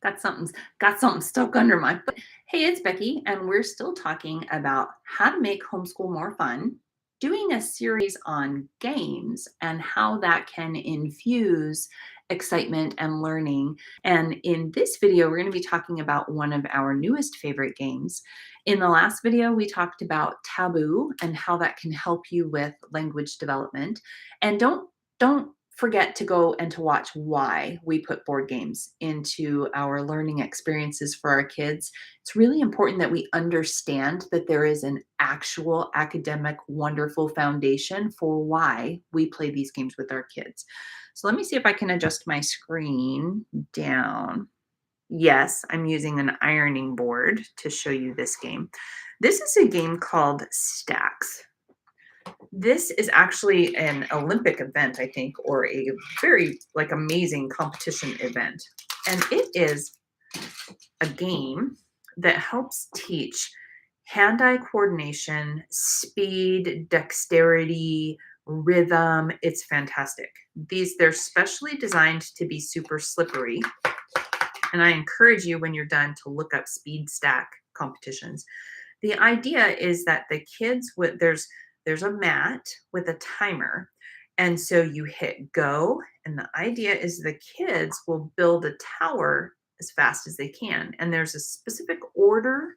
Got something stuck under my foot. Hey, it's Becky, and we're still talking about how to make homeschool more fun, doing a series on games and how that can infuse excitement and learning. And in this video, we're going to be talking about one of our newest favorite games. In the last video, we talked about taboo and how that can help you with language development. And don't forget to go and to watch why we put board games into our learning experiences for our kids. It's really important that we understand that there is an actual academic wonderful foundation for why we play these games with our kids. So let me see if I can adjust my screen down. Yes, I'm using an ironing board to show you this game. This is a game called Stacks. This is actually an Olympic event, I think, or a very amazing competition event. And it is a game that helps teach hand-eye coordination, speed, dexterity, rhythm. It's fantastic. They're specially designed to be super slippery. And I encourage you when you're done to look up speed stack competitions. The idea is that the kids there's a mat with a timer. And so you hit go, and the idea is the kids will build a tower as fast as they can. And there's a specific order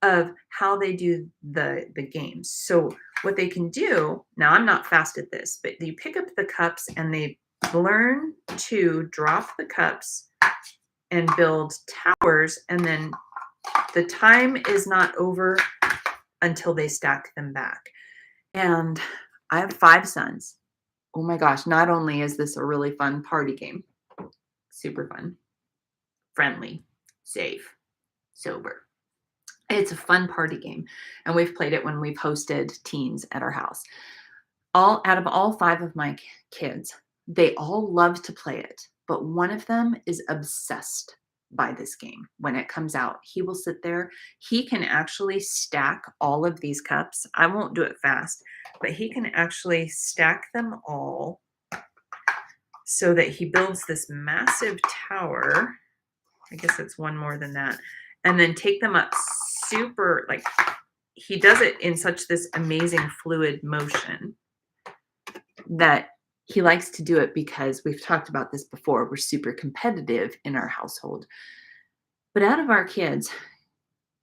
of how they do the games. So what they can do, now I'm not fast at this, but you pick up the cups and they learn to drop the cups and build towers, and then the time is not over until they stack them back. And I have 5 sons. Oh my gosh, not only is this a really fun party game, super fun, friendly, safe, sober. It's a fun party game, and we've played it when we've hosted teens at our house. Out of all 5 of my kids, they all love to play it, but one of them is obsessed by this game. When it comes out, he will sit there. He can actually stack all of these cups. I won't do it fast, but he can actually stack them all so that he builds this massive tower. I guess it's one more than that. And then take them up super, he does it in such this amazing fluid motion that he likes to do it because we've talked about this before. We're super competitive in our household. But out of our kids,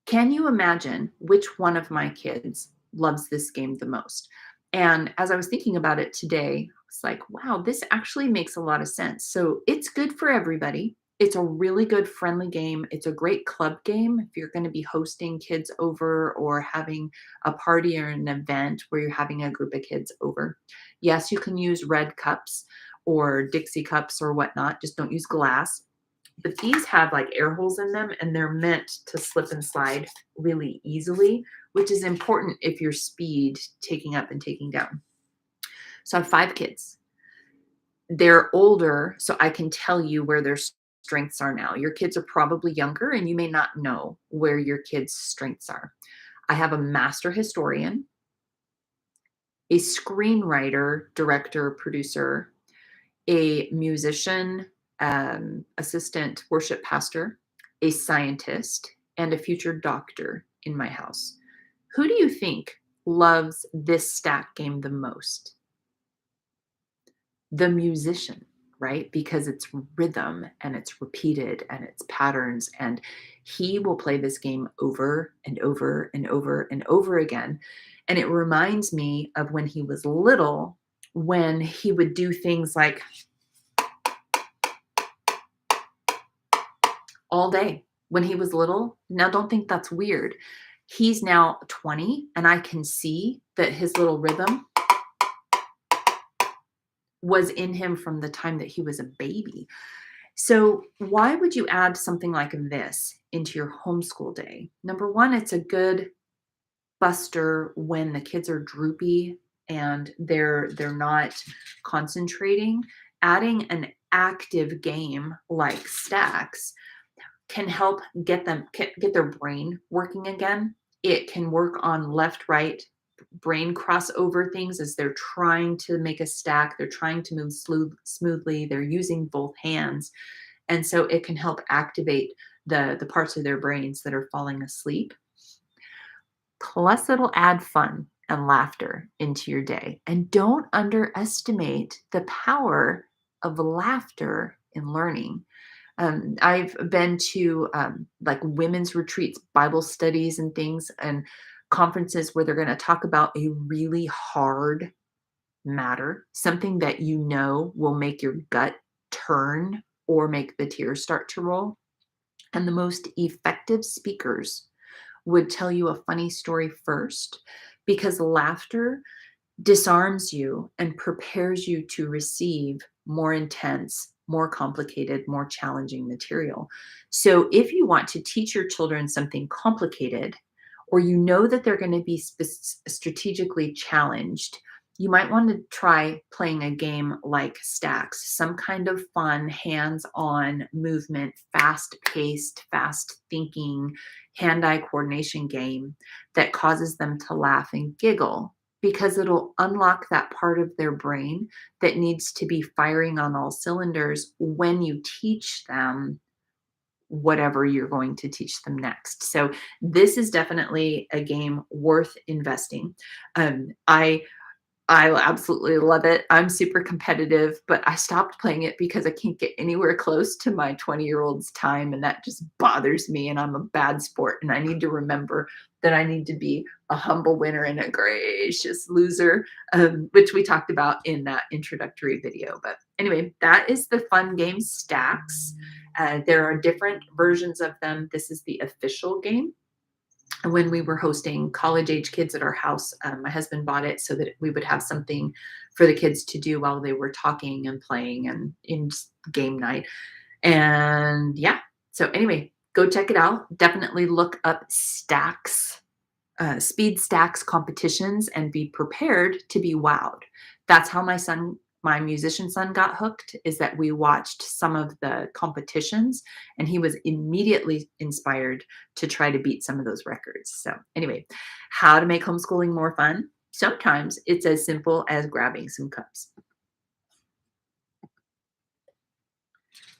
can you imagine which one of my kids loves this game the most? And as I was thinking about it today, it's like, wow, this actually makes a lot of sense. So it's good for everybody. It's a really good friendly game. It's a great club game if you're going to be hosting kids over or having a party or an event where you're having a group of kids over. Yes, you can use red cups or Dixie cups or whatnot. Just don't use glass. But these have air holes in them, and they're meant to slip and slide really easily, which is important if you're speed taking up and taking down. So I have 5 kids. They're older, so I can tell you where their strengths are now. Your kids are probably younger, and you may not know where your kids' strengths are. I have a master historian, a screenwriter, director, producer, a musician, assistant worship pastor, a scientist, and a future doctor in my house. Who do you think loves this stack game the most? The musician, right? Because it's rhythm and it's repeated and it's patterns, and he will play this game over and over and over and over again. And it reminds me of when he was little, when he would do things like all day when he was little. Now, don't think that's weird. He's now 20, and I can see that his little rhythm was in him from the time that he was a baby. So why would you add something like this into your homeschool day? Number one, it's a good buster when the kids are droopy and they're not concentrating. Adding an active game like Stacks can help get their brain working again. It can work on left, right, brain crossover things as they're trying to make a stack. They're trying to move smoothly. They're using both hands. And so it can help activate the parts of their brains that are falling asleep. Plus, it'll add fun and laughter into your day. And don't underestimate the power of laughter in learning. I've been to like women's retreats, Bible studies, and things, and conferences where they're going to talk about a really hard matter, something that you know will make your gut turn or make the tears start to roll. And the most effective speakers would tell you a funny story first, because laughter disarms you and prepares you to receive more intense, more complicated, more challenging material. So if you want to teach your children something complicated, or you know that they're going to be strategically challenged, you might want to try playing a game like Stacks, some kind of fun, hands-on movement, fast-paced, fast-thinking, hand-eye coordination game that causes them to laugh and giggle, because it'll unlock that part of their brain that needs to be firing on all cylinders when you teach them whatever you're going to teach them next. So this is definitely a game worth investing. I absolutely love it. I'm super competitive, but I stopped playing it because I can't get anywhere close to my 20-year-old's time, and that just bothers me, and I'm a bad sport, and I need to remember that I need to be a humble winner and a gracious loser, which we talked about in that introductory video. But anyway, that is the fun game Stacks. There are different versions of them. This is the official game. When we were hosting college age kids at our house, my husband bought it so that we would have something for the kids to do while they were talking and playing and in game night. And yeah, so anyway, go check it out. Definitely look up Stacks, speed stacks competitions, and be prepared to be wowed. That's how my musician son got hooked, is that we watched some of the competitions and he was immediately inspired to try to beat some of those records. So anyway, how to make homeschooling more fun? Sometimes it's as simple as grabbing some cups.